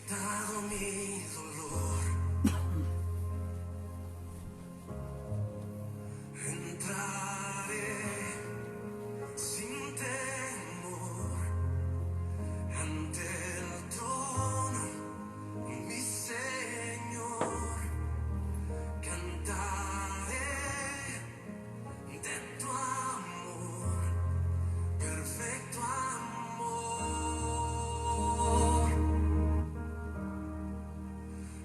quitado mi dolor. Entraré sin temor ante el trono, mi Señor. Cantaré de tu amor, perfecto amor.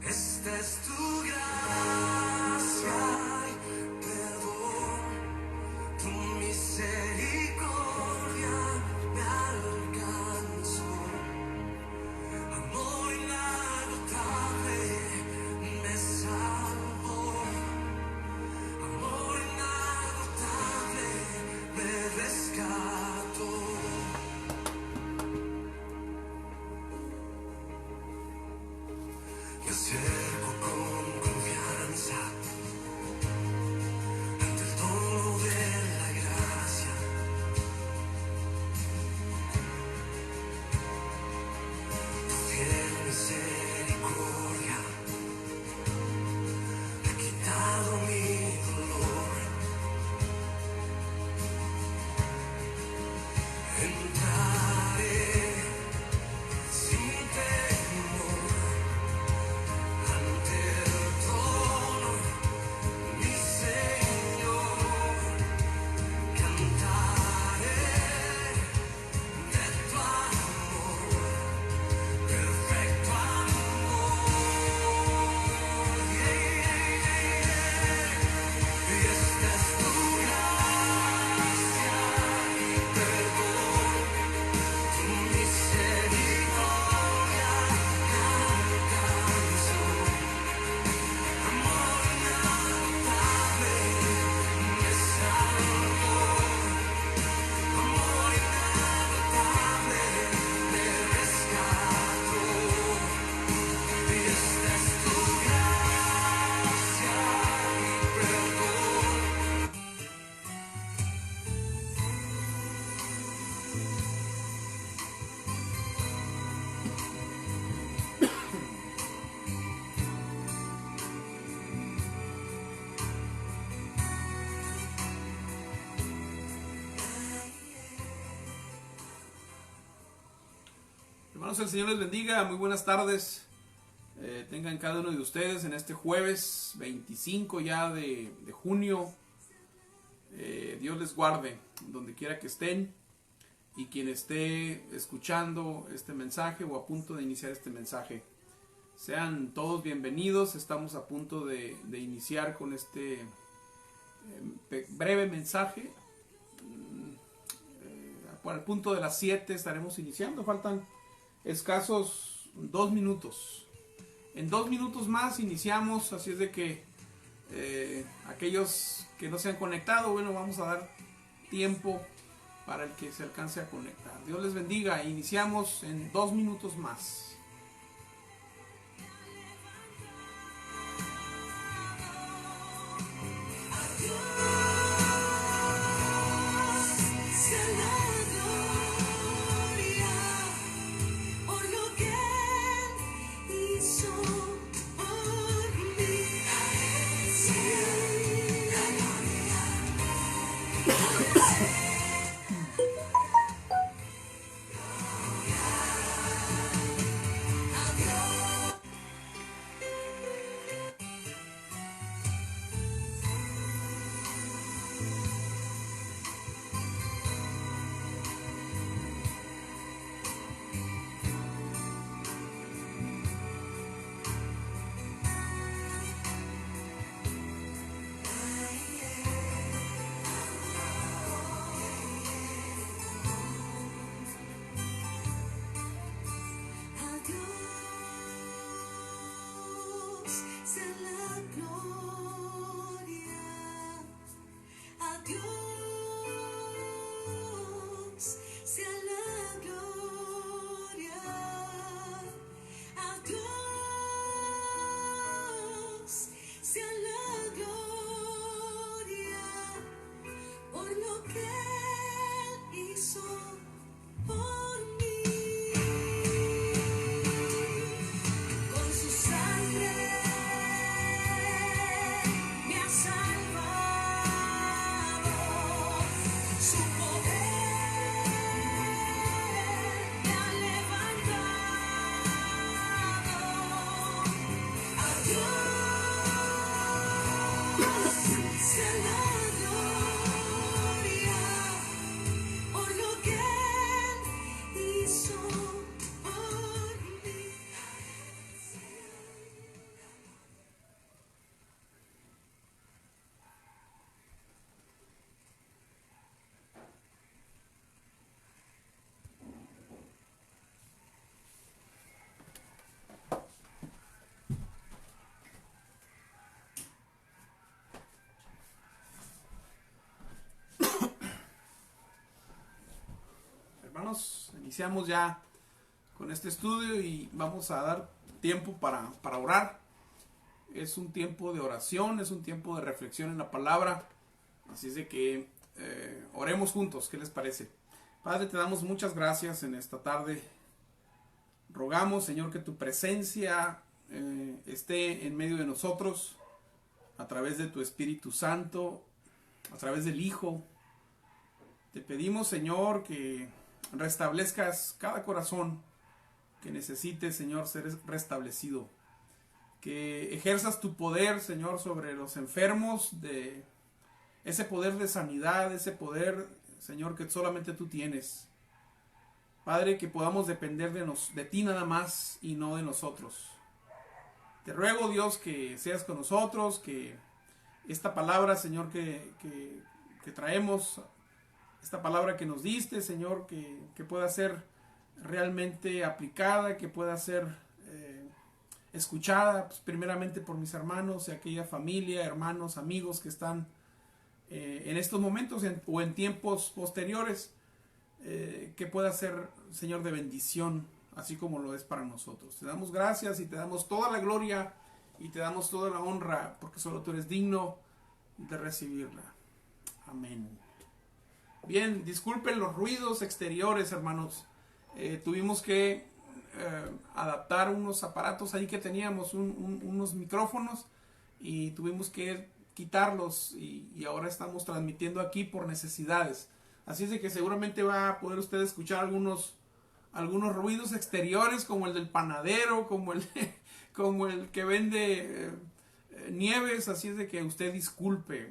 Esta es tu gracia y perdón, tu misericordia me alcanzó. Amor inagotable me salvó. Amor inagotable me rescató. Me acerco con confianza ante el trono de la gracia. Tu fiel misericordia ha quitado mi dolor. Entraré sin temor ante el trono, mi Señor. Cantaré de tu amor, perfecto amor. Y esta es tu gracia y perdón, tu misericordia me alcanzó. Amor inagotable me salvó. Amor inagotable me rescató. Y esta es tu gracia y perdón. Hermanos, el Señor les bendiga, muy buenas tardes. Tengan cada uno de ustedes en este jueves 25 ya de junio. Dios les guarde donde quiera que estén, y quien esté escuchando este mensaje o a punto de iniciar este mensaje, sean todos bienvenidos. Estamos a punto de iniciar con este breve mensaje. Por el punto de las 7 estaremos iniciando. Faltan escasos 2 minutos. En 2 minutos más iniciamos, así es de que aquellos que no se han conectado, bueno, vamos a dar tiempo para el que se alcance a conectar. Dios les bendiga. Iniciamos en 2 minutos más. Sea la gloria por lo que Él hizo por mí. Sea la gloria. iniciamos ya con este estudio y vamos a dar tiempo para orar. Es un tiempo de oración, es un tiempo de reflexión en la palabra. Así es de que oremos juntos, ¿qué les parece? Padre, te damos muchas gracias en esta tarde. Rogamos, Señor, que tu presencia esté en medio de nosotros a través de tu Espíritu Santo, a través del Hijo. Te pedimos, Señor, que restablezcas cada corazón que necesite, Señor, ser restablecido. Que ejerzas tu poder, Señor, sobre los enfermos, de ese poder de sanidad, ese poder, Señor, que solamente tú tienes. Padre, que podamos depender de ti nada más y no de nosotros. Te ruego, Dios, que seas con nosotros, que esta palabra, Señor, que traemos, esta palabra que nos diste, Señor, que pueda ser realmente aplicada, que pueda ser escuchada, pues, primeramente por mis hermanos y aquella familia, hermanos, amigos que están en estos momentos o en tiempos posteriores, que pueda ser, Señor, de bendición, así como lo es para nosotros. Te damos gracias y te damos toda la gloria y te damos toda la honra, porque solo tú eres digno de recibirla. Amén. Bien, disculpen los ruidos exteriores, hermanos. Tuvimos que adaptar unos aparatos ahí que teníamos, unos micrófonos, y tuvimos que quitarlos y ahora estamos transmitiendo aquí por necesidades. Así es de que seguramente va a poder usted escuchar algunos ruidos exteriores, como el del panadero, como el que vende nieves. Así es de que usted disculpe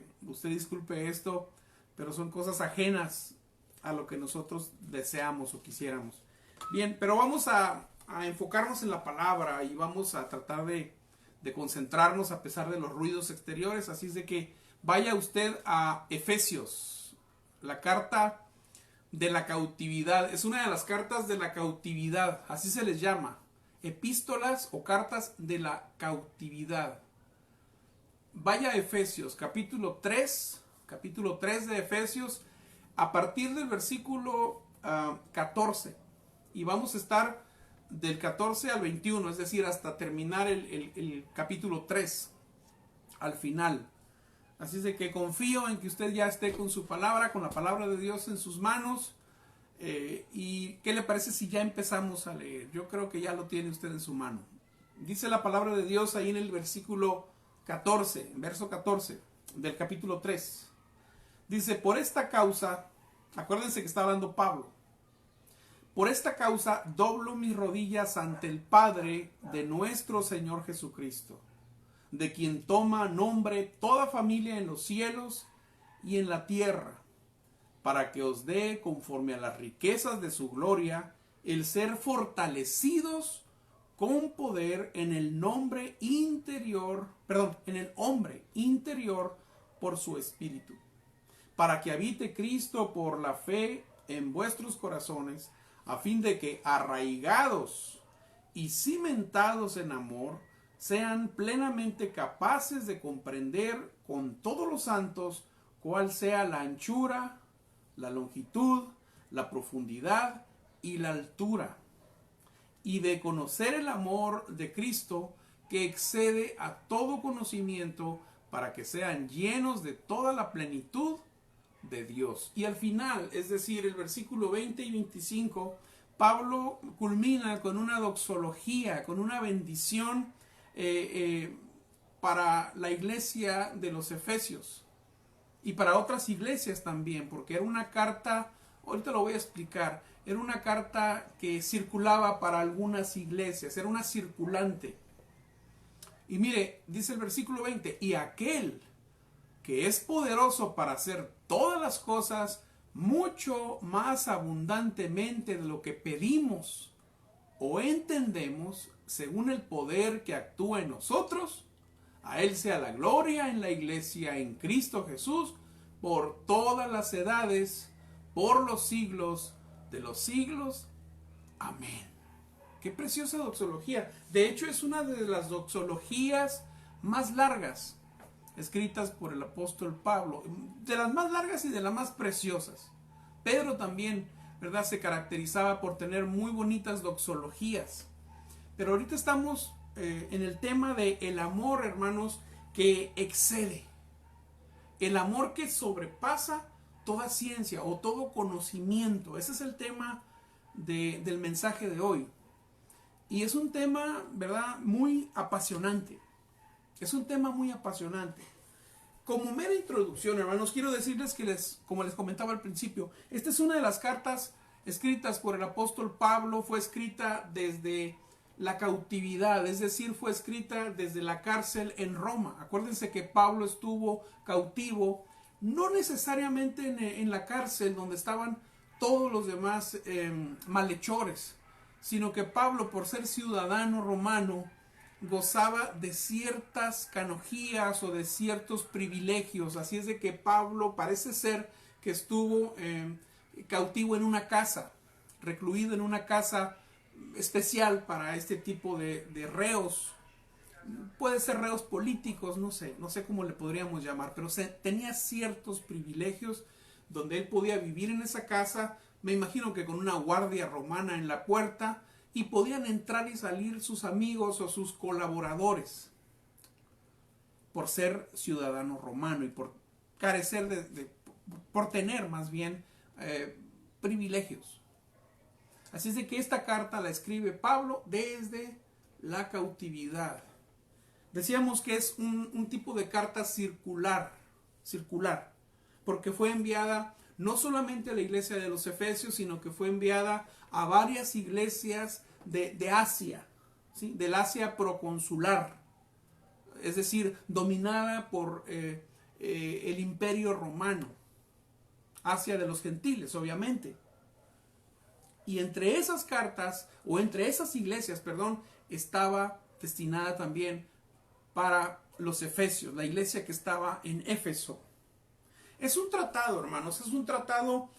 esto, pero son cosas ajenas a lo que nosotros deseamos o quisiéramos. Bien, pero vamos a enfocarnos en la palabra y vamos a tratar de concentrarnos a pesar de los ruidos exteriores. Así es de que vaya usted a Efesios, la carta de la cautividad. Es una de las cartas de la cautividad, así se les llama, epístolas o cartas de la cautividad. Vaya a Efesios, capítulo 3 de Efesios, a partir del versículo 14, y vamos a estar del 14 al 21, es decir, hasta terminar el capítulo 3, al final. Así es de que confío en que usted ya esté con su palabra, con la palabra de Dios en sus manos. ¿Y qué le parece si ya empezamos a leer? Yo creo que ya lo tiene usted en su mano. Dice la palabra de Dios ahí en el versículo 14, verso 14 del capítulo 3. Dice, por esta causa, acuérdense que está hablando Pablo. Por esta causa doblo mis rodillas ante el Padre de nuestro Señor Jesucristo, de quien toma nombre toda familia en los cielos y en la tierra, para que os dé, conforme a las riquezas de su gloria, el ser fortalecidos con poder en el hombre interior por su Espíritu, para que habite Cristo por la fe en vuestros corazones, a fin de que, arraigados y cimentados en amor, sean plenamente capaces de comprender con todos los santos cuál sea la anchura, la longitud, la profundidad y la altura, y de conocer el amor de Cristo, que excede a todo conocimiento, para que sean llenos de toda la plenitud de Dios. Y al final, es decir, el versículo 20 y 25, Pablo culmina con una doxología, con una bendición para la iglesia de los Efesios y para otras iglesias también, porque era una carta, ahorita lo voy a explicar, era una carta que circulaba para algunas iglesias, era una circulante. Y mire, dice el versículo 20, y aquel que es poderoso para hacer todas las cosas mucho más abundantemente de lo que pedimos o entendemos, según el poder que actúa en nosotros, a Él sea la gloria en la iglesia en Cristo Jesús, por todas las edades, por los siglos de los siglos. Amén. Qué preciosa doxología. De hecho, es una de las doxologías más largas escritas por el apóstol Pablo, de las más largas y de las más preciosas. Pedro también ¿verdad? Se caracterizaba por tener muy bonitas doxologías. Pero ahorita estamos en el tema de el amor, hermanos, que excede. El amor que sobrepasa toda ciencia o todo conocimiento. Ese es el tema del mensaje de hoy. Y es un tema, ¿verdad?, muy apasionante. Es un tema muy apasionante. Como mera introducción, hermanos, quiero decirles que como les comentaba al principio, esta es una de las cartas escritas por el apóstol Pablo. Fue escrita desde la cautividad, es decir, fue escrita desde la cárcel en Roma. Acuérdense que Pablo estuvo cautivo, no necesariamente en la cárcel donde estaban todos los demás malhechores, sino que Pablo, por ser ciudadano romano, gozaba de ciertas canonjías o de ciertos privilegios. Así es de que Pablo parece ser que estuvo cautivo en una casa, recluido en una casa especial para este tipo de reos. Puede ser reos políticos, no sé cómo le podríamos llamar, pero tenía ciertos privilegios donde él podía vivir en esa casa. Me imagino que con una guardia romana en la puerta, y podían entrar y salir sus amigos o sus colaboradores por ser ciudadano romano y por carecer por tener más bien privilegios. Así es de que esta carta la escribe Pablo desde la cautividad. Decíamos que es un tipo de carta circular, porque fue enviada no solamente a la iglesia de los Efesios, sino que fue enviada a varias iglesias de Asia, ¿sí?, del Asia proconsular, es decir, dominada por el imperio romano, Asia de los gentiles, obviamente. Y entre esas cartas, o entre esas iglesias, perdón, estaba destinada también para los efesios, la iglesia que estaba en Éfeso. Es un tratado, hermanos, es un tratado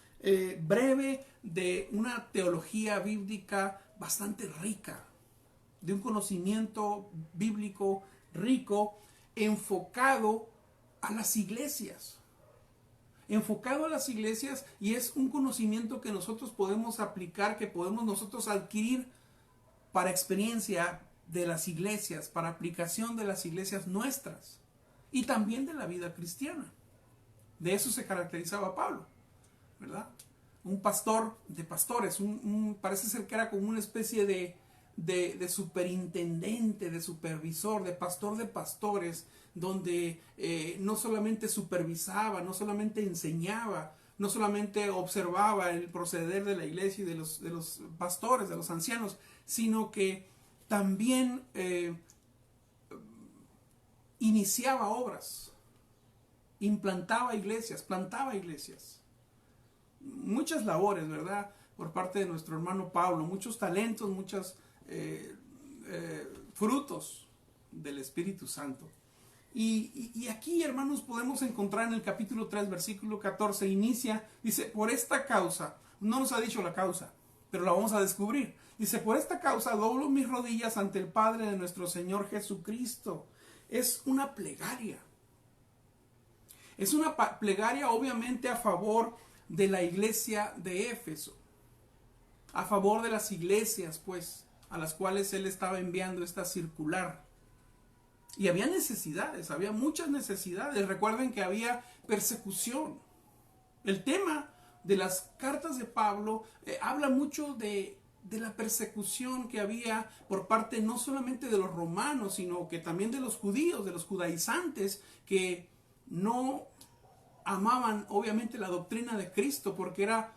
breve de una teología bíblica bastante rica, de un conocimiento bíblico rico, enfocado a las iglesias. Y es un conocimiento que nosotros podemos aplicar, que podemos nosotros adquirir para experiencia de las iglesias, para aplicación de las iglesias nuestras y también de la vida cristiana. De eso se caracterizaba Pablo, ¿verdad? Un pastor de pastores, parece ser que era como una especie de superintendente, de supervisor, de pastor de pastores, donde no solamente supervisaba, no solamente enseñaba, no solamente observaba el proceder de la iglesia y de los pastores, de los ancianos, sino que también iniciaba obras, implantaba iglesias, plantaba iglesias. Muchas labores, ¿verdad?, por parte de nuestro hermano Pablo, muchos talentos, muchos frutos del Espíritu Santo. Y aquí, hermanos, podemos encontrar en el capítulo 3, versículo 14, inicia, dice, por esta causa, no nos ha dicho la causa, pero la vamos a descubrir. Dice, por esta causa doblo mis rodillas ante el Padre de nuestro Señor Jesucristo. Es una plegaria. Es una plegaria obviamente a favor de la iglesia de Éfeso. A favor de las iglesias, pues, a las cuales él estaba enviando esta circular. Y había necesidades, había muchas necesidades. Recuerden que había persecución. El tema de las cartas de Pablo habla mucho de la persecución que había por parte no solamente de los romanos, sino que también de los judíos, de los judaizantes, que no amaban obviamente la doctrina de Cristo porque era,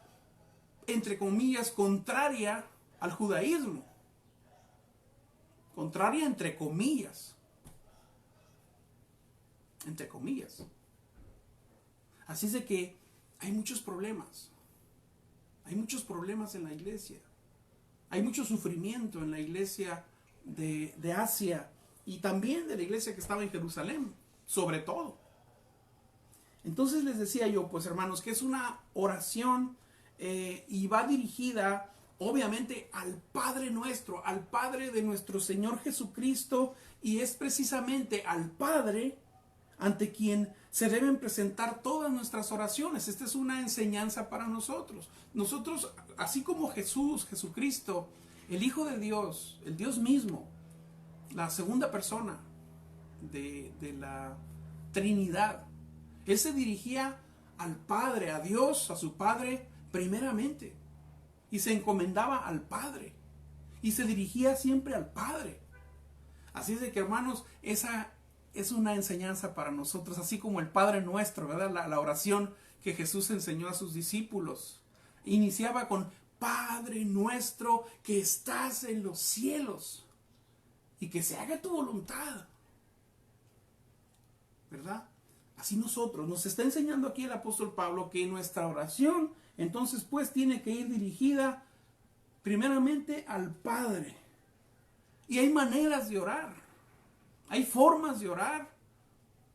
entre comillas, contraria al judaísmo. Contraria entre comillas. Entre comillas. Así es de que hay muchos problemas. Hay muchos problemas en la iglesia. Hay mucho sufrimiento en la iglesia de Asia y también de la iglesia que estaba en Jerusalén, sobre todo. Entonces les decía yo, pues hermanos, que es una oración y va dirigida obviamente al Padre nuestro, al Padre de nuestro Señor Jesucristo, y es precisamente al Padre ante quien se deben presentar todas nuestras oraciones. Esta es una enseñanza para nosotros. Nosotros, así como Jesucristo, el Hijo de Dios, el Dios mismo, la segunda persona de la Trinidad, Él se dirigía al Padre, a Dios, a su Padre primeramente, y se encomendaba al Padre, y se dirigía siempre al Padre. Así es de que, hermanos, esa es una enseñanza para nosotros, así como el Padre Nuestro, ¿verdad? La oración que Jesús enseñó a sus discípulos. Iniciaba con: Padre nuestro que estás en los cielos, y que se haga tu voluntad, ¿verdad? Así nosotros, nos está enseñando aquí el apóstol Pablo que nuestra oración, entonces pues, tiene que ir dirigida primeramente al Padre. Y hay maneras de orar, hay formas de orar,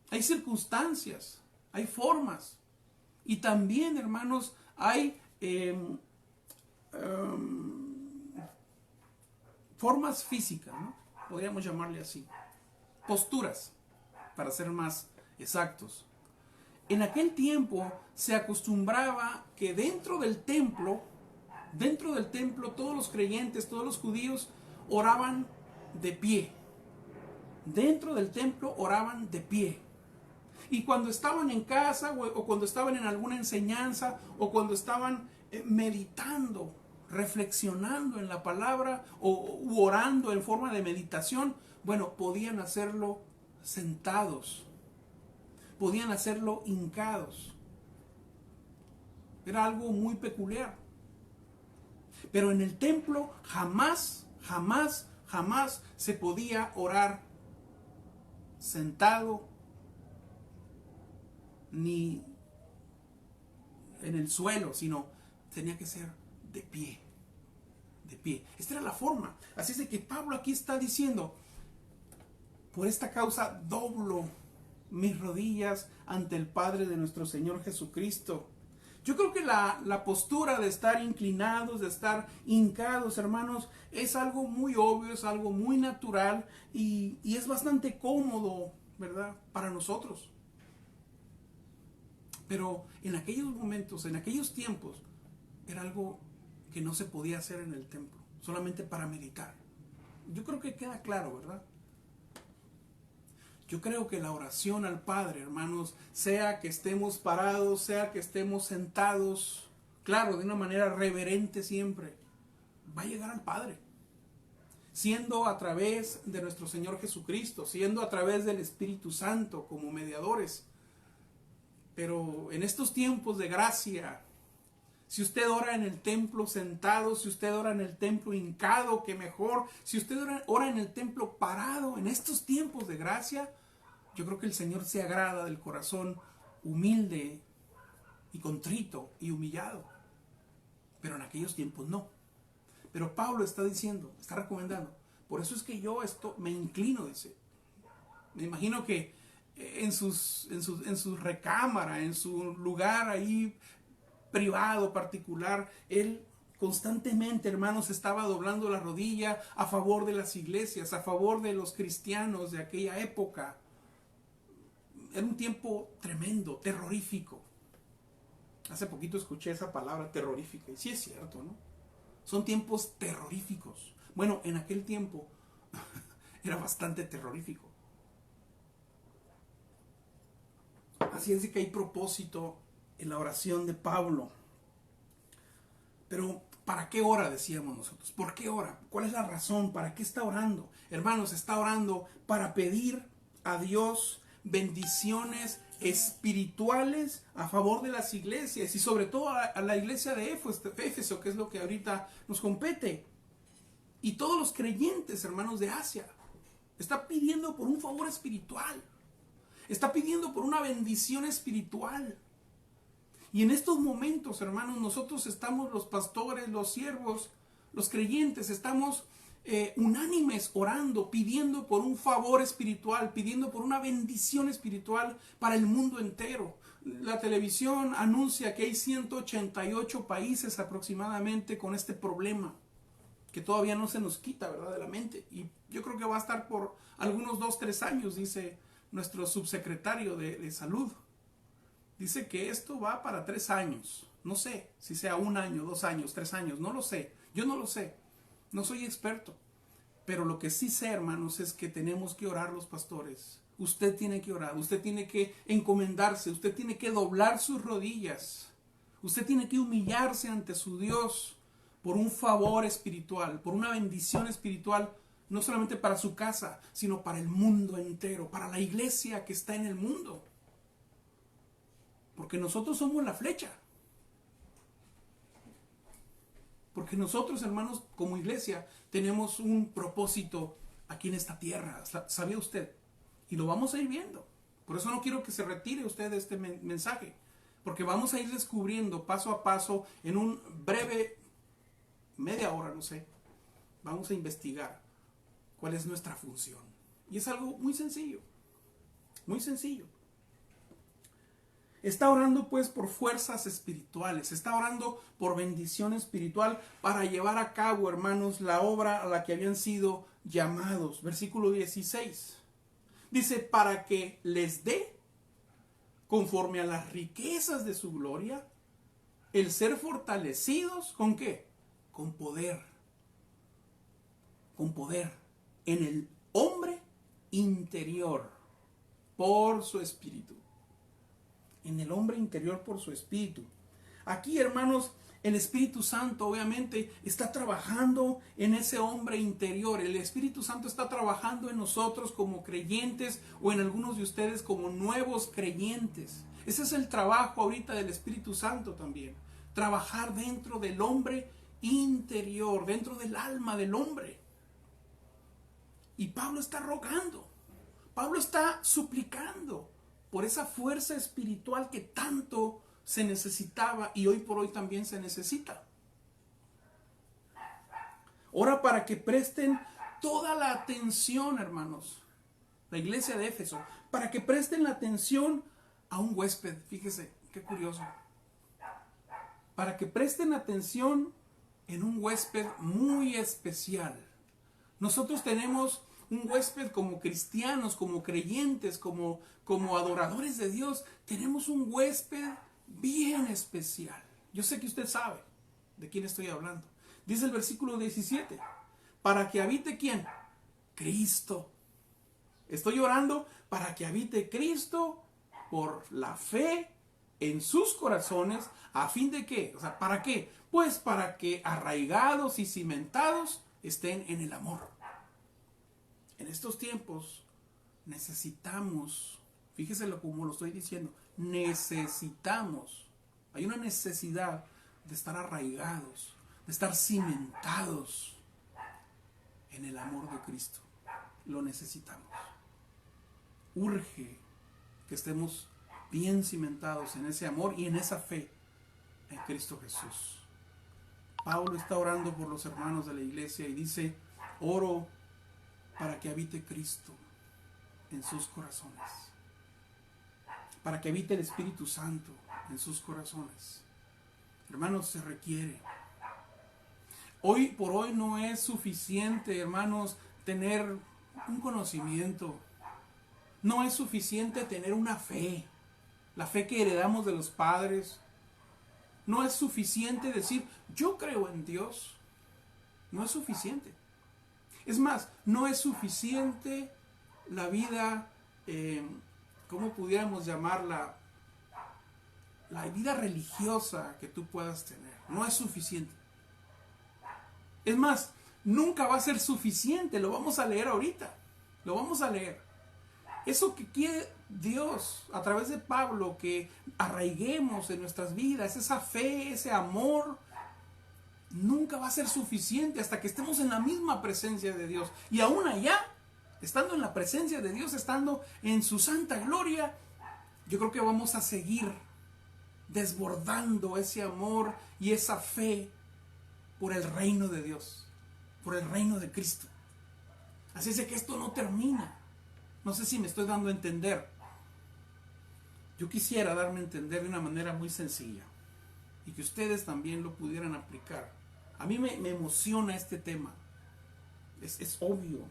hay circunstancias, hay formas. Y también, hermanos, hay formas físicas, ¿no? Podríamos llamarle así. Posturas, para ser más exactos. En aquel tiempo se acostumbraba que dentro del templo, todos los creyentes, todos los judíos oraban de pie. Dentro del templo oraban de pie. Y cuando estaban en casa o cuando estaban en alguna enseñanza o cuando estaban meditando, reflexionando en la palabra u orando en forma de meditación, bueno, podían hacerlo sentados, podían hacerlo hincados. Era algo muy peculiar. Pero en el templo jamás se podía orar sentado ni en el suelo, sino tenía que ser de pie. De pie. Esta era la forma. Así es de que Pablo aquí está diciendo: por esta causa doblo mis rodillas ante el Padre de nuestro Señor Jesucristo. Yo creo que la postura de estar inclinados, de estar hincados, hermanos, es algo muy obvio, es algo muy natural y es bastante cómodo, ¿verdad?, para nosotros. Pero en aquellos momentos, en aquellos tiempos, era algo que no se podía hacer en el templo, solamente para meditar. Yo creo que queda claro, ¿verdad? Yo creo que la oración al Padre, hermanos, sea que estemos parados, sea que estemos sentados, claro, de una manera reverente siempre, va a llegar al Padre. Siendo a través de nuestro Señor Jesucristo, siendo a través del Espíritu Santo como mediadores. Pero en estos tiempos de gracia, si usted ora en el templo sentado, si usted ora en el templo hincado, que mejor. Si usted ora en el templo parado, en estos tiempos de gracia, yo creo que el Señor se agrada del corazón humilde y contrito y humillado. Pero en aquellos tiempos no. Pero Pablo está diciendo, está recomendando: por eso es que yo me inclino, dice. Me imagino que en su recámara, en su lugar ahí privado, particular, él constantemente, hermanos, estaba doblando la rodilla a favor de las iglesias, a favor de los cristianos de aquella época. Era un tiempo tremendo, terrorífico. Hace poquito escuché esa palabra, terrorífica, y sí es cierto, ¿no? Son tiempos terroríficos. Bueno, en aquel tiempo era bastante terrorífico. Así es de que hay propósito en la oración de Pablo. Pero ¿para qué ora? Decíamos nosotros. ¿Por qué ora? ¿Cuál es la razón? ¿Para qué está orando? Hermanos, está orando para pedir a Dios bendiciones espirituales a favor de las iglesias y sobre todo a la iglesia de Éfeso, que es lo que ahorita nos compete, y todos los creyentes, hermanos, de Asia. Está pidiendo por un favor espiritual, está pidiendo por una bendición espiritual. Y en estos momentos, hermanos, nosotros estamos, los pastores, los siervos, los creyentes, estamos unánimes orando, pidiendo por un favor espiritual, pidiendo por una bendición espiritual para el mundo entero. La televisión anuncia que hay 188 países aproximadamente con este problema, que todavía no se nos quita, ¿verdad?, de la mente. Y yo creo que va a estar por algunos 2-3 años, dice nuestro subsecretario de salud. Dice que esto va para 3 años. No sé si sea 1 año, 2 años, 3 años, no lo sé. Yo no lo sé. No soy experto. Pero lo que sí sé, hermanos, es que tenemos que orar los pastores. Usted tiene que orar, usted tiene que encomendarse, usted tiene que doblar sus rodillas. Usted tiene que humillarse ante su Dios por un favor espiritual, por una bendición espiritual, no solamente para su casa, sino para el mundo entero, para la iglesia que está en el mundo. Porque nosotros somos la flecha. Porque nosotros, hermanos, como iglesia, tenemos un propósito aquí en esta tierra. ¿Sabía usted? Y lo vamos a ir viendo. Por eso no quiero que se retire usted de este mensaje. Porque vamos a ir descubriendo paso a paso, en un breve, media hora, no sé, vamos a investigar cuál es nuestra función. Y es algo muy sencillo. Muy sencillo. Está orando pues por fuerzas espirituales, está orando por bendición espiritual para llevar a cabo, hermanos, la obra a la que habían sido llamados. Versículo 16. Dice, para que les dé, conforme a las riquezas de su gloria, el ser fortalecidos, ¿con qué? Con poder. Con poder. En el hombre interior, por su espíritu. En el hombre interior por su espíritu. Aquí, hermanos, el Espíritu Santo obviamente está trabajando en ese hombre interior. El Espíritu Santo está trabajando en nosotros como creyentes o en algunos de ustedes como nuevos creyentes. Ese es el trabajo ahorita del Espíritu Santo también. Trabajar dentro del hombre interior, dentro del alma del hombre. Y Pablo está rogando. Pablo está suplicando por esa fuerza espiritual que tanto se necesitaba y hoy por hoy también se necesita. Ora para que presten toda la atención, hermanos, la iglesia de Éfeso, para que presten la atención a un huésped. Fíjese, qué curioso. Para que presten atención en un huésped muy especial. Nosotros tenemos un huésped como cristianos, como creyentes, como adoradores de Dios. Tenemos un huésped bien especial. Yo sé que usted sabe de quién estoy hablando. Dice el versículo 17. ¿Para que habite quién? Cristo. Estoy orando para que habite Cristo por la fe en sus corazones. ¿A fin de qué? O sea, ¿para qué? Pues para que arraigados y cimentados estén en el amor. En estos tiempos necesitamos, fíjese como lo estoy diciendo, necesitamos, hay una necesidad de estar arraigados, de estar cimentados en el amor de Cristo. Lo necesitamos. Urge que estemos bien cimentados en ese amor y en esa fe en Cristo Jesús. Pablo está orando por los hermanos de la iglesia y dice, oro para que habite Cristo en sus corazones, para que habite el Espíritu Santo en sus corazones. Hermanos, se requiere. Hoy por hoy no es suficiente, hermanos, tener un conocimiento. No es suficiente tener una fe, la fe que heredamos de los padres. No es suficiente decir, yo creo en Dios. No es suficiente. Es más, no es suficiente la vida, ¿cómo pudiéramos llamarla? La vida religiosa que tú puedas tener. No es suficiente. Es más, nunca va a ser suficiente. Lo vamos a leer ahorita. Lo vamos a leer. Eso que quiere Dios a través de Pablo, que arraiguemos en nuestras vidas, esa fe, ese amor, nunca va a ser suficiente hasta que estemos en la misma presencia de Dios. Y aún allá, estando en la presencia de Dios, estando en su santa gloria, yo creo que vamos a seguir desbordando ese amor y esa fe por el reino de Dios, por el reino de Cristo. Así es de que esto no termina. No sé si me estoy dando a entender. Yo quisiera darme a entender de una manera muy sencilla y que ustedes también lo pudieran aplicar. A mí me emociona este tema. Es obvio.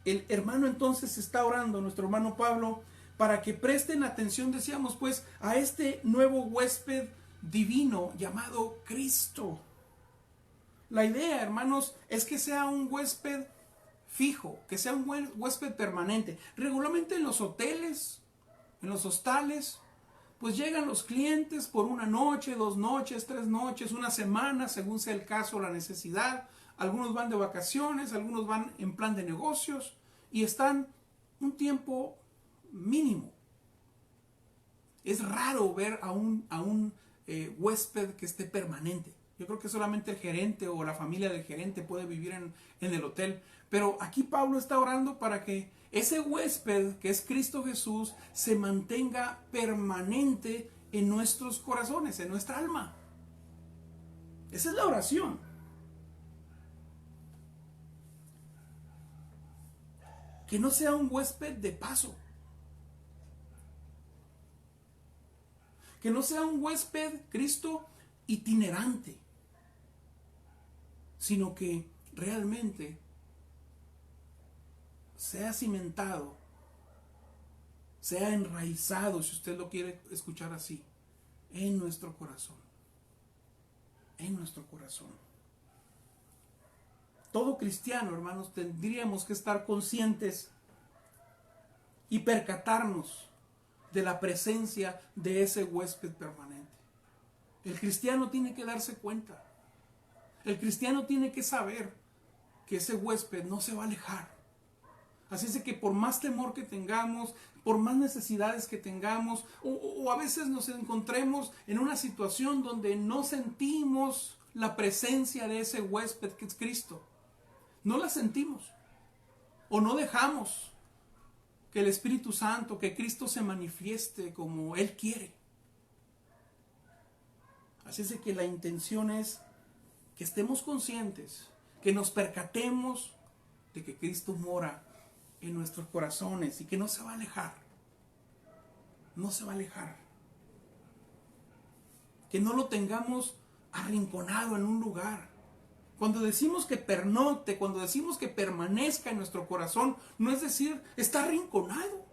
El hermano entonces está orando, nuestro hermano Pablo, para que presten atención, decíamos pues, a este nuevo huésped divino llamado Cristo. La idea, hermanos, es que sea un huésped fijo, que sea un huésped permanente. Regularmente en los hoteles, en los hostales, pues llegan los clientes por una noche, 2 noches, 3 noches, una semana, según sea el caso, la necesidad. Algunos van de vacaciones, algunos van en plan de negocios y están un tiempo mínimo. Es raro ver a un huésped que esté permanente. Yo creo que solamente el gerente o la familia del gerente puede vivir en el hotel. Pero aquí Pablo está orando para que ese huésped, que es Cristo Jesús, se mantenga permanente en nuestros corazones, en nuestra alma. Esa es la oración. Que no sea un huésped de paso. Que no sea un huésped, Cristo, itinerante. Sino que realmente sea cimentado, sea enraizado, si usted lo quiere escuchar así, en nuestro corazón. En nuestro corazón. Todo cristiano, hermanos, tendríamos que estar conscientes y percatarnos de la presencia de ese huésped permanente. El cristiano tiene que darse cuenta. El cristiano tiene que saber que ese huésped no se va a alejar. Así es de que por más temor que tengamos, por más necesidades que tengamos, o a veces nos encontremos en una situación donde no sentimos la presencia de ese huésped que es Cristo. No la sentimos. O no dejamos que el Espíritu Santo, que Cristo se manifieste como Él quiere. Así es de que la intención es que estemos conscientes, que nos percatemos de que Cristo mora en nuestros corazones y que no se va a alejar. No se va a alejar. Que no lo tengamos arrinconado en un lugar. Cuando decimos que pernocte, cuando decimos que permanezca en nuestro corazón, no es decir, está arrinconado.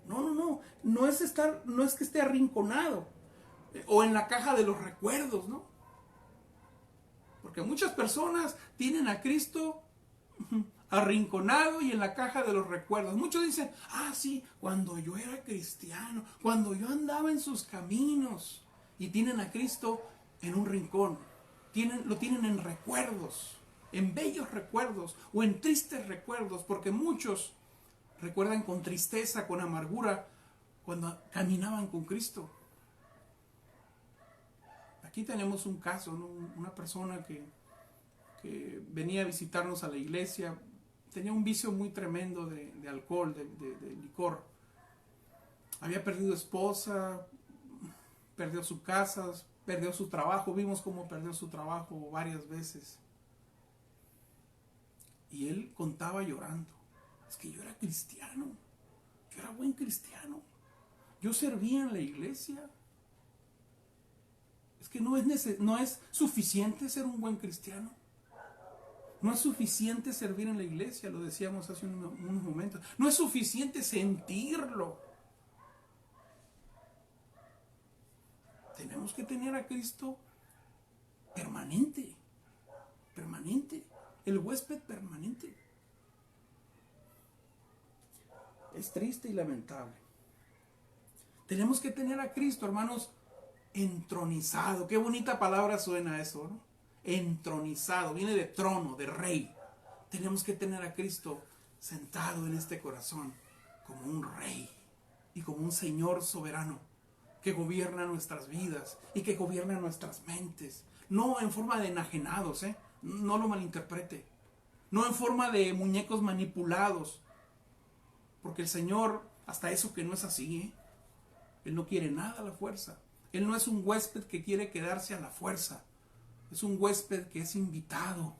No. No es que esté arrinconado. O en la caja de los recuerdos, ¿no? Porque muchas personas tienen a Cristo arrinconado y en la caja de los recuerdos. Muchos dicen, sí, cuando yo era cristiano, cuando yo andaba en sus caminos. Y tienen a Cristo en un rincón. Lo tienen en recuerdos, en bellos recuerdos o en tristes recuerdos, porque muchos recuerdan con tristeza, con amargura, cuando caminaban con Cristo. Aquí tenemos un caso, ¿no? Una persona que venía a visitarnos a la iglesia, tenía un vicio muy tremendo de alcohol, de licor. Había perdido esposa, perdió su casa, perdió su trabajo. Vimos cómo perdió su trabajo varias veces. Y él contaba llorando, es que yo era cristiano, yo era buen cristiano, yo servía en la iglesia. Es que no es suficiente ser un buen cristiano. No es suficiente servir en la iglesia, lo decíamos hace unos momentos. No es suficiente sentirlo. Tenemos que tener a Cristo permanente. Permanente. El huésped permanente. Es triste y lamentable. Tenemos que tener a Cristo, hermanos, entronizado. Qué bonita palabra suena eso, ¿no? Entronizado, viene de trono, de rey. Tenemos que tener a Cristo sentado en este corazón como un rey y como un Señor soberano que gobierna nuestras vidas y que gobierna nuestras mentes. No en forma de enajenados, no lo malinterprete. No en forma de muñecos manipulados. Porque el Señor, hasta eso que no es así, Él no quiere nada a la fuerza. Él no es un huésped que quiere quedarse a la fuerza. Es un huésped que es invitado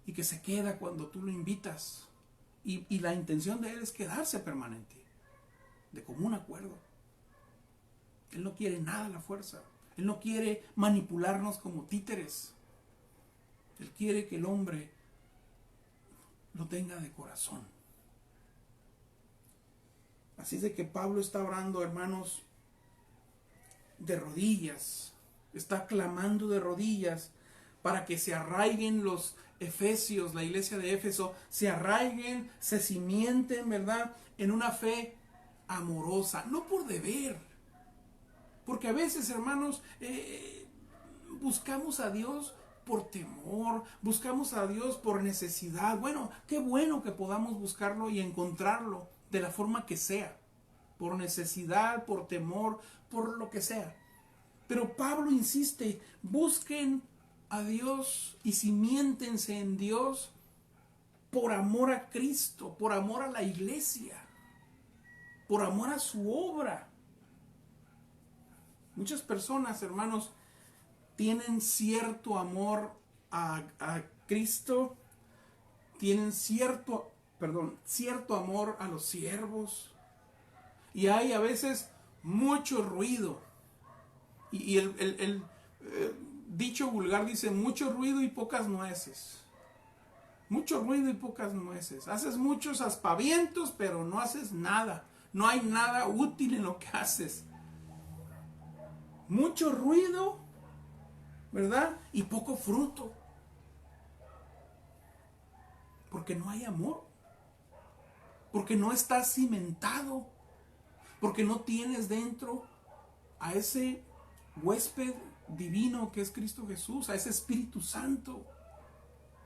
y que se queda cuando tú lo invitas. Y la intención de Él es quedarse permanente, de común acuerdo. Él no quiere nada a la fuerza. Él no quiere manipularnos como títeres. Él quiere que el hombre lo tenga de corazón. Así es de que Pablo está orando, hermanos, de rodillas, está clamando de rodillas para que se arraiguen los efesios, la iglesia de Éfeso, se arraiguen, se cimienten, ¿verdad?, en una fe amorosa, no por deber, porque a veces, hermanos, buscamos a Dios por temor, buscamos a Dios por necesidad. Bueno, qué bueno que podamos buscarlo y encontrarlo de la forma que sea, por necesidad, por temor, por lo que sea. Pero Pablo insiste, busquen a Dios y cimiéntense en Dios por amor a Cristo, por amor a la iglesia, por amor a su obra. Muchas personas, hermanos, tienen cierto amor a Cristo, tienen cierto amor a los siervos, y hay a veces mucho ruido. Y el dicho vulgar dice, mucho ruido y pocas nueces. Mucho ruido y pocas nueces. Haces muchos aspavientos, pero no haces nada. No hay nada útil en lo que haces. Mucho ruido, ¿verdad? Y poco fruto. Porque no hay amor. Porque no estás cimentado. Porque no tienes dentro a ese huésped divino que es Cristo Jesús, a ese Espíritu Santo.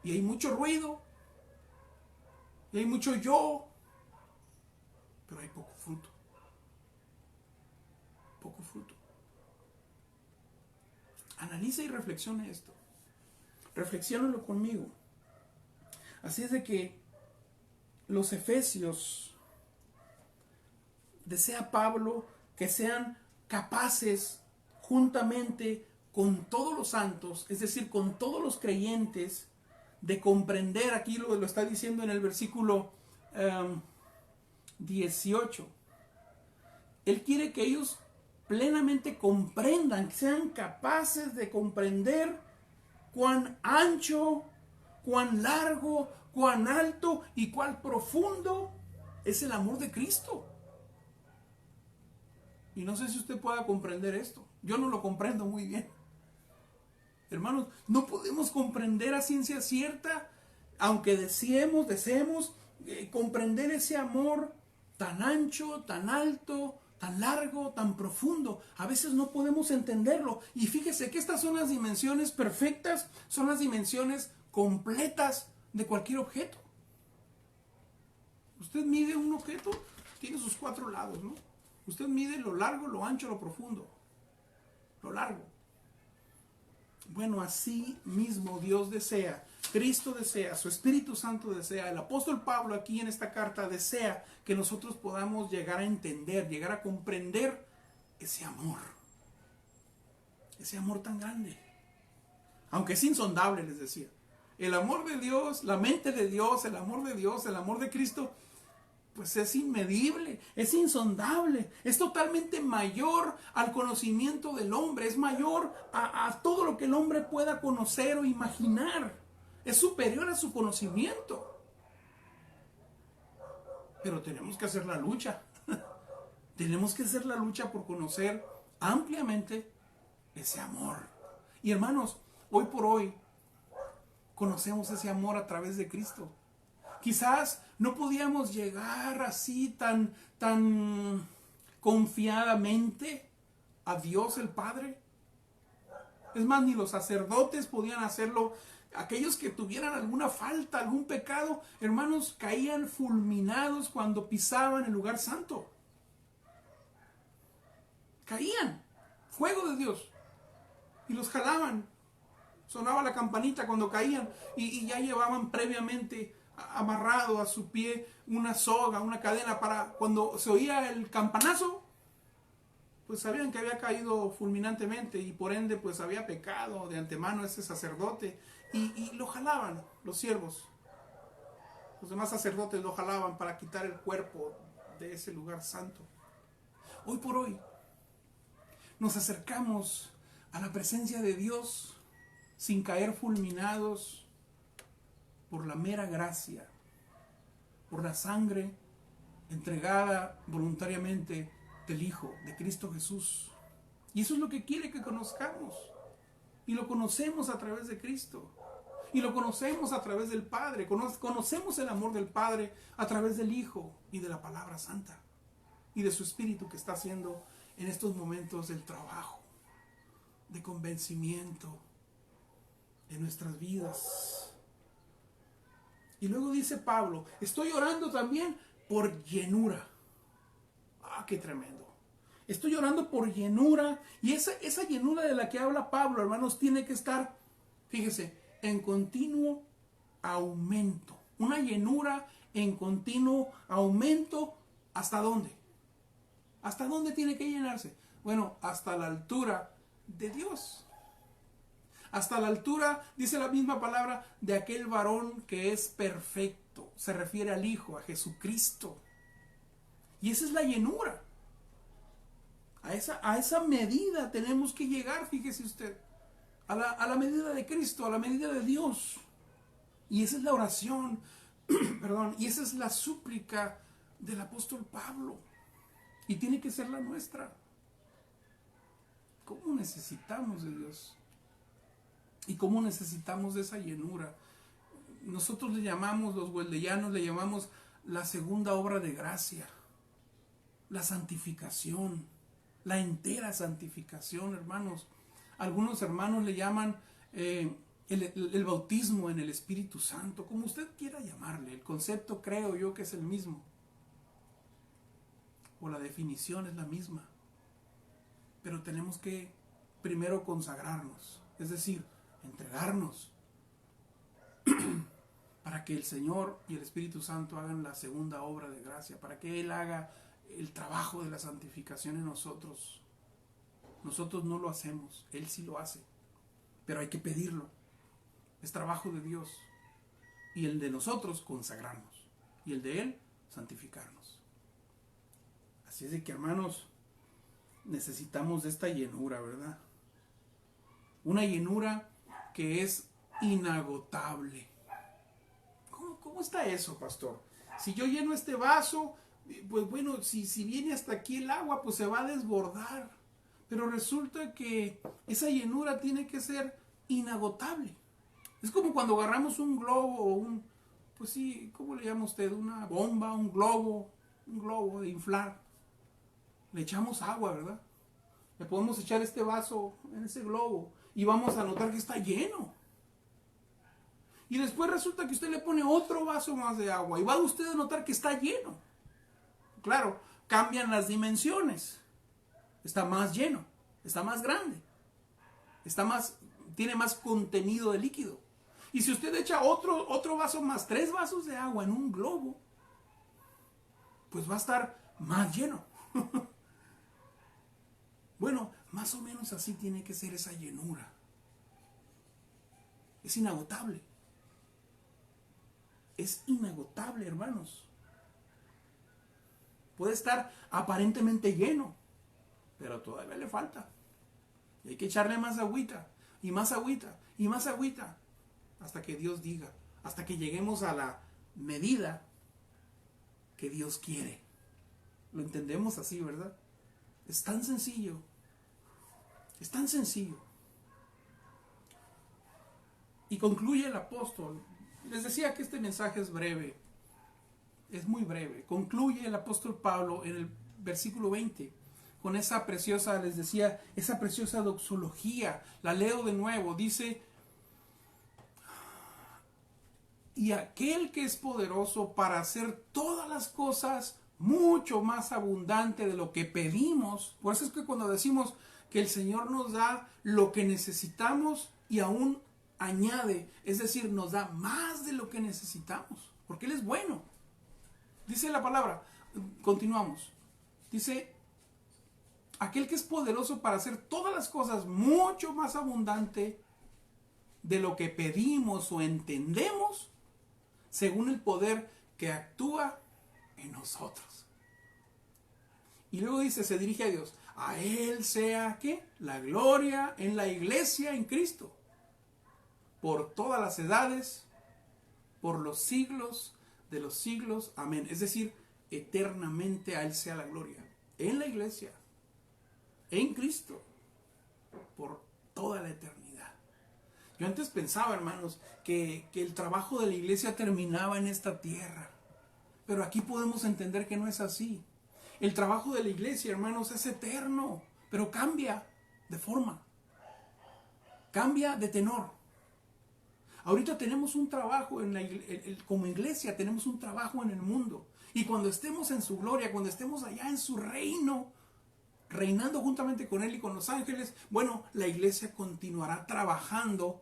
Y hay mucho ruido. Y hay mucho yo. Pero hay poco fruto. Poco fruto. Analiza y reflexiona esto. Reflexiónalo conmigo. Así es de que los efesios, desea Pablo que sean capaces juntamente con todos los santos, es decir, con todos los creyentes, de comprender, aquí lo está diciendo en el versículo 18. Él quiere que ellos plenamente comprendan, que sean capaces de comprender cuán ancho, cuán largo, cuán alto y cuán profundo es el amor de Cristo. Y no sé si usted pueda comprender esto. Yo no lo comprendo muy bien. Hermanos, no podemos comprender a ciencia cierta, aunque deseemos comprender ese amor tan ancho, tan alto, tan largo, tan profundo. A veces no podemos entenderlo. Y fíjese que estas son las dimensiones perfectas, son las dimensiones completas de cualquier objeto. Usted mide un objeto, tiene sus 4 lados, ¿no? Usted mide lo largo, lo ancho, lo profundo. Lo largo. Bueno, así mismo Dios desea, Cristo desea, su Espíritu Santo desea, el apóstol Pablo aquí en esta carta desea que nosotros podamos llegar a entender, llegar a comprender ese amor tan grande. Aunque es insondable, les decía. El amor de Dios, la mente de Dios, el amor de Cristo, pues es inmedible, es insondable, es totalmente mayor al conocimiento del hombre, es mayor a todo lo que el hombre pueda conocer o imaginar, es superior a su conocimiento. Pero tenemos que hacer la lucha, tenemos que hacer la lucha por conocer ampliamente ese amor. Y hermanos, hoy por hoy conocemos ese amor a través de Cristo. Quizás no podíamos llegar así tan confiadamente a Dios el Padre. Es más, ni los sacerdotes podían hacerlo. Aquellos que tuvieran alguna falta, algún pecado, hermanos, caían fulminados cuando pisaban el lugar santo. Caían, fuego de Dios, y los jalaban. Sonaba la campanita cuando caían y ya llevaban previamente amarrado a su pie una soga, una cadena, para cuando se oía el campanazo, pues sabían que había caído fulminantemente y por ende pues había pecado de antemano ese sacerdote, y lo jalaban los siervos. Los demás sacerdotes lo jalaban para quitar el cuerpo de ese lugar santo. Hoy por hoy nos acercamos a la presencia de Dios sin caer fulminados por la mera gracia por la sangre entregada voluntariamente del Hijo, de Cristo Jesús. Y eso es lo que quiere que conozcamos. Y lo conocemos a través de Cristo. Y lo conocemos a través del Padre. Conocemos el amor del Padre a través del Hijo y de la palabra santa. Y de su Espíritu que está haciendo en estos momentos el trabajo de convencimiento en nuestras vidas. Y luego dice Pablo, estoy orando también por llenura. Ah, qué tremendo. Estoy orando por llenura. Y esa llenura de la que habla Pablo, hermanos, tiene que estar, fíjese, en continuo aumento. Una llenura en continuo aumento. ¿Hasta dónde? ¿Hasta dónde tiene que llenarse? Bueno, hasta la altura de Dios. Hasta la altura, dice la misma palabra, de aquel varón que es perfecto. Se refiere al Hijo, a Jesucristo. Y esa es la llenura. A esa medida tenemos que llegar, fíjese usted. A la medida de Cristo, a la medida de Dios. Y esa es la oración, perdón, y esa es la súplica del apóstol Pablo. Y tiene que ser la nuestra. ¿Cómo necesitamos de Dios? ¿Y cómo necesitamos de esa llenura? Nosotros le llamamos, los hueldeyanos le llamamos la segunda obra de gracia. La santificación. La entera santificación, hermanos. Algunos hermanos le llaman el bautismo en el Espíritu Santo, como usted quiera llamarle. El concepto creo yo que es el mismo. O la definición es la misma. Pero tenemos que primero consagrarnos, es decir, entregarnos para que el Señor y el Espíritu Santo hagan la segunda obra de gracia, para que Él haga el trabajo de la santificación en nosotros. Nosotros no lo hacemos, Él sí lo hace, pero hay que pedirlo. Es trabajo de Dios. Y el de nosotros, consagrarnos. Y el de Él, santificarnos. Así es de que, hermanos, necesitamos de esta llenura, ¿verdad? Una llenura que es inagotable. ¿Cómo está eso, pastor? Si yo lleno este vaso, pues bueno, si viene hasta aquí el agua, pues se va a desbordar. Pero resulta que esa llenura tiene que ser inagotable. Es como cuando agarramos un globo o pues sí, ¿cómo le llama usted? Una bomba, un globo de inflar. Le echamos agua, ¿verdad? Le podemos echar este vaso en ese globo y vamos a notar que está lleno. Y después resulta que usted le pone otro vaso más de agua y va usted a notar que está lleno. Claro, cambian las dimensiones. Está más lleno, está más grande, tiene más contenido de líquido. Y si usted echa otro vaso más, 3 vasos de agua en un globo, pues va a estar más lleno. Bueno, más o menos así tiene que ser esa llenura. Es inagotable. Es inagotable, hermanos. Puede estar aparentemente lleno, pero todavía le falta. Y hay que echarle más agüita, y más agüita, y más agüita, hasta que Dios diga, hasta que lleguemos a la medida que Dios quiere. Lo entendemos así, ¿verdad? Es tan sencillo. Es tan sencillo. Y concluye el apóstol. Les decía que este mensaje es breve. Es muy breve. Concluye el apóstol Pablo en el versículo 20. Con esa preciosa, les decía, esa preciosa doxología. La leo de nuevo. Dice: y aquel que es poderoso para hacer todas las cosas mucho más abundante de lo que pedimos. Por eso es que cuando decimos que el Señor nos da lo que necesitamos y aún añade, es decir, nos da más de lo que necesitamos, porque Él es bueno. Dice la palabra, continuamos, dice: aquel que es poderoso para hacer todas las cosas mucho más abundante de lo que pedimos o entendemos, según el poder que actúa en nosotros. Y luego dice, se dirige a Dios: a Él sea, ¿qué? La gloria en la iglesia en Cristo, por todas las edades, por los siglos de los siglos. Amén. Es decir, eternamente a Él sea la gloria. En la iglesia, en Cristo, por toda la eternidad. Yo antes pensaba, hermanos, que el trabajo de la iglesia terminaba en esta tierra. Pero aquí podemos entender que no es así. El trabajo de la iglesia, hermanos, es eterno, pero cambia de forma. Cambia de tenor. Ahorita tenemos un trabajo como iglesia, tenemos un trabajo en el mundo. Y cuando estemos en su gloria, cuando estemos allá en su reino, reinando juntamente con Él y con los ángeles, bueno, la iglesia continuará trabajando,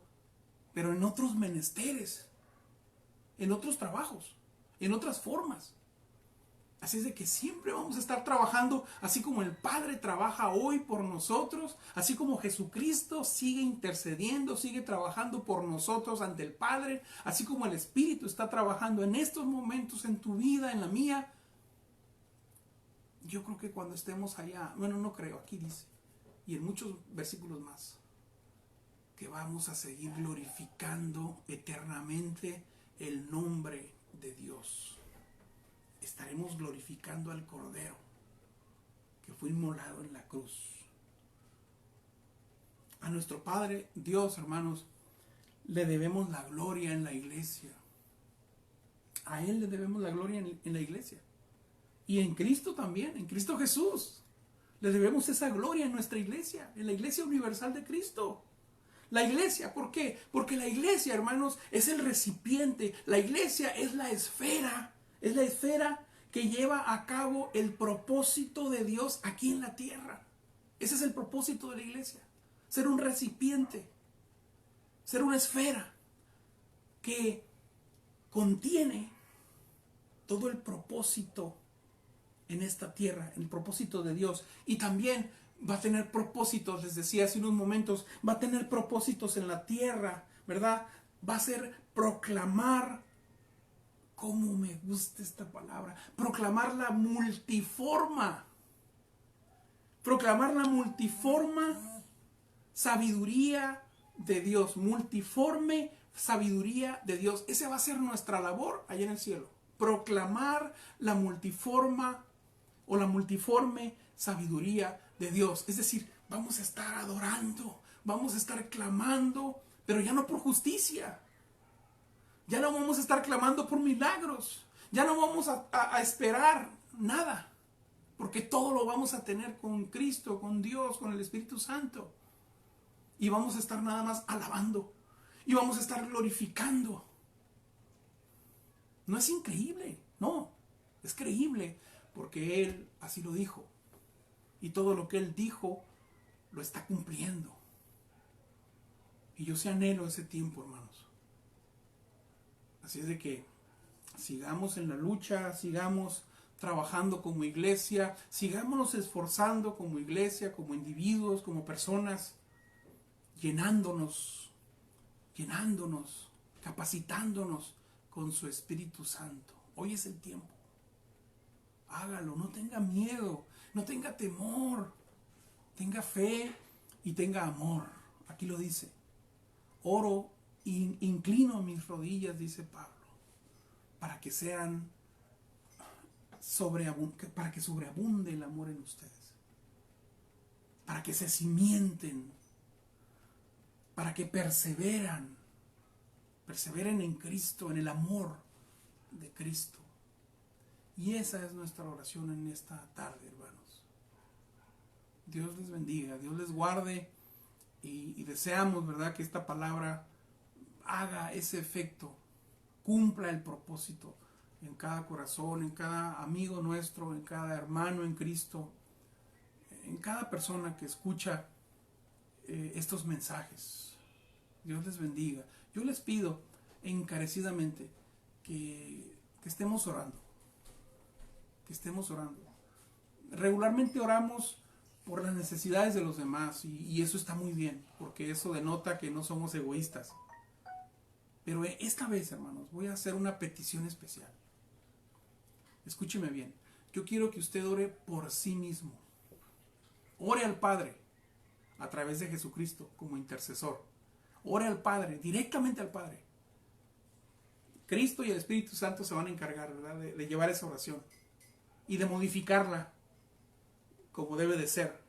pero en otros menesteres, en otros trabajos, en otras formas. Así es de que siempre vamos a estar trabajando, así como el Padre trabaja hoy por nosotros, así como Jesucristo sigue intercediendo, sigue trabajando por nosotros ante el Padre, así como el Espíritu está trabajando en estos momentos en tu vida, en la mía. Yo creo que cuando estemos allá, bueno, no creo, aquí dice, y en muchos versículos más, que vamos a seguir glorificando eternamente el nombre de Dios. Estaremos glorificando al Cordero que fue inmolado en la cruz. A nuestro Padre Dios, hermanos, le debemos la gloria en la iglesia. A Él le debemos la gloria en la iglesia. Y en Cristo también, en Cristo Jesús. Le debemos esa gloria en nuestra iglesia, en la iglesia universal de Cristo. La iglesia, ¿por qué? Porque la iglesia, hermanos, es el recipiente. La iglesia es la esfera que lleva a cabo el propósito de Dios aquí en la tierra. Ese es el propósito de la iglesia. Ser un recipiente, ser una esfera que contiene todo el propósito en esta tierra, el propósito de Dios. Y también va a tener propósitos, les decía hace unos momentos, va a tener propósitos en la tierra, ¿verdad? Va a ser proclamar, cómo me gusta esta palabra, proclamar la multiforma sabiduría de Dios, multiforme sabiduría de Dios. Esa va a ser nuestra labor allá en el cielo, proclamar la multiforme sabiduría de Dios. Es decir, vamos a estar adorando, vamos a estar clamando, pero ya no por justicia. Ya no vamos a estar clamando por milagros. Ya no vamos a esperar nada. Porque todo lo vamos a tener con Cristo, con Dios, con el Espíritu Santo. Y vamos a estar nada más alabando. Y vamos a estar glorificando. No es increíble, no. Es creíble porque Él así lo dijo. Y todo lo que Él dijo lo está cumpliendo. Y yo sí anhelo ese tiempo, hermanos. Así es de que sigamos en la lucha, sigamos trabajando como iglesia, sigámonos esforzando como iglesia, como individuos, como personas, llenándonos, capacitándonos con su Espíritu Santo. Hoy es el tiempo. Hágalo, no tenga miedo, no tenga temor, tenga fe y tenga amor. Aquí lo dice. Oro, inclino mis rodillas, dice Pablo, para que para que sobreabunde el amor en ustedes, para que se cimienten, para que perseveren en Cristo, en el amor de Cristo. Y esa es nuestra oración en esta tarde, hermanos. Dios les bendiga, Dios les guarde y deseamos, ¿verdad?, que esta palabra haga ese efecto, cumpla el propósito en cada corazón, en cada amigo nuestro, en cada hermano en Cristo, en cada persona que escucha estos mensajes. Dios les bendiga. Yo les pido encarecidamente que estemos orando, Regularmente oramos por las necesidades de los demás y eso está muy bien, porque eso denota que no somos egoístas. Pero esta vez, hermanos, voy a hacer una petición especial. Escúcheme bien. Yo quiero que usted ore por sí mismo. Ore al Padre a través de Jesucristo como intercesor. Ore al Padre, directamente al Padre. Cristo y el Espíritu Santo se van a encargar, ¿verdad?, de llevar esa oración y de modificarla como debe de ser.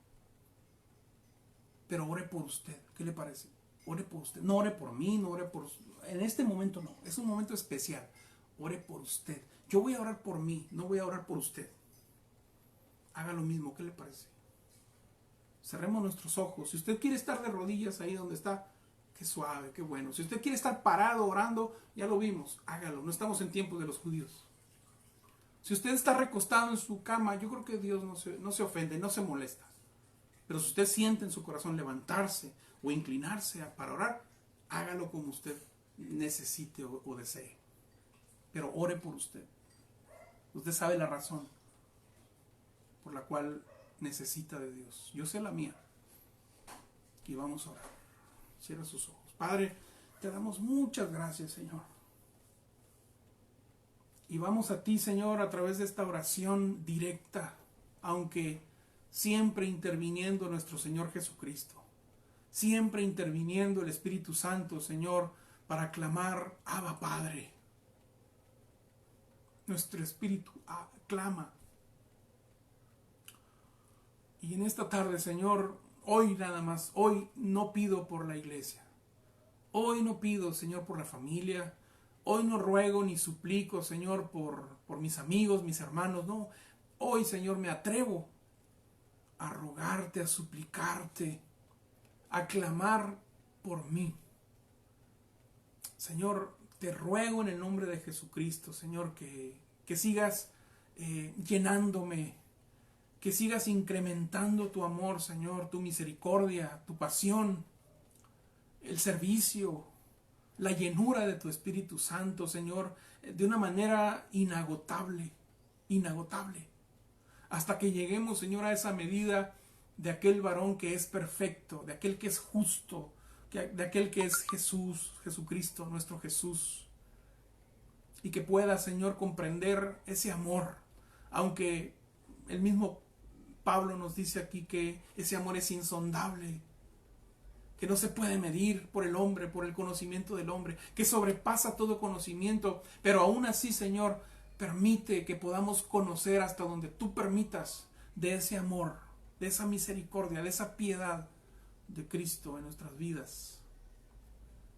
Pero ore por usted. ¿Qué le parece? Ore por usted. No ore por mí, no ore por... En este momento no. Es un momento especial. Ore por usted. Yo voy a orar por mí, no voy a orar por usted. Haga lo mismo. ¿Qué le parece? Cerremos nuestros ojos. Si usted quiere estar de rodillas ahí donde está, qué suave, qué bueno. Si usted quiere estar parado orando, ya lo vimos. Hágalo. No estamos en tiempos de los judíos. Si usted está recostado en su cama, yo creo que Dios no se ofende, no se molesta. Pero si usted siente en su corazón levantarse o inclinarse para orar, hágalo como usted necesite o desee. Pero ore por usted. Usted sabe la razón por la cual necesita de Dios. Yo sé la mía. Y vamos a orar. Cierra sus ojos. Padre, te damos muchas gracias, Señor. Y vamos a ti, Señor, a través de esta oración directa, aunque siempre interviniendo nuestro Señor Jesucristo, siempre interviniendo el Espíritu Santo, Señor, para clamar, Abba Padre. Nuestro espíritu clama. Y en esta tarde, Señor, hoy nada más, hoy no pido por la iglesia. Hoy no pido, Señor, por la familia. Hoy no ruego ni suplico, Señor, por mis amigos, mis hermanos. No, hoy, Señor, me atrevo a rogarte, a suplicarte, a clamar por mí. Señor, te ruego en el nombre de Jesucristo, Señor, que sigas llenándome, que sigas incrementando tu amor, Señor, tu misericordia, tu pasión, el servicio, la llenura de tu Espíritu Santo, Señor, de una manera inagotable, inagotable. Hasta que lleguemos, Señor, a esa medida de aquel varón que es perfecto, de aquel que es justo, de aquel que es Jesús, Jesucristo, nuestro Jesús. Y que pueda, Señor, comprender ese amor, aunque el mismo Pablo nos dice aquí que ese amor es insondable, que no se puede medir por el hombre, por el conocimiento del hombre, que sobrepasa todo conocimiento, pero aún así, Señor, permite que podamos conocer hasta donde tú permitas de ese amor, de esa misericordia, de esa piedad de Cristo en nuestras vidas.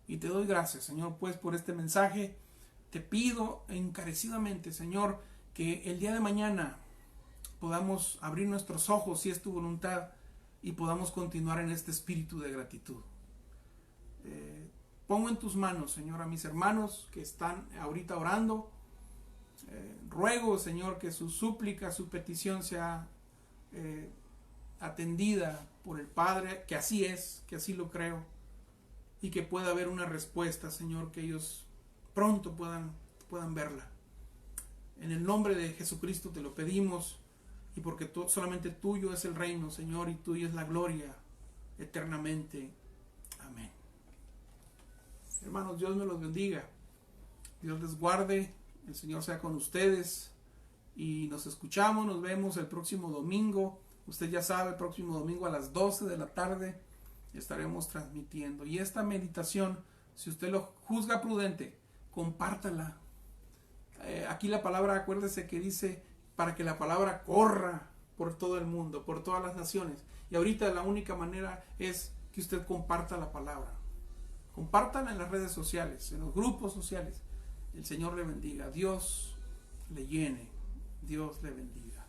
Y te doy gracias, Señor, pues por este mensaje. Te pido encarecidamente, Señor, que el día de mañana podamos abrir nuestros ojos, si es tu voluntad, y podamos continuar en este espíritu de gratitud. Pongo en tus manos, Señor, a mis hermanos que están ahorita orando. Ruego, Señor, que su súplica, su petición sea atendida por el Padre, que así es, que así lo creo, y que pueda haber una respuesta, Señor, que ellos pronto puedan verla. En el nombre de Jesucristo te lo pedimos, y porque solamente tuyo es el reino, Señor, y tuya es la gloria eternamente. Amén. Hermanos, Dios me los bendiga. Dios les guarde. El Señor sea con ustedes. Y nos escuchamos, nos vemos el próximo domingo. Usted ya sabe, el próximo domingo a las 12 de la tarde estaremos transmitiendo. Y esta meditación, si usted lo juzga prudente, compártala. Aquí la palabra, acuérdese que dice, para que la palabra corra por todo el mundo, por todas las naciones. Y ahorita la única manera es que usted comparta la palabra. Compártala en las redes sociales, en los grupos sociales. El Señor le bendiga. Dios le llene. Dios le bendiga.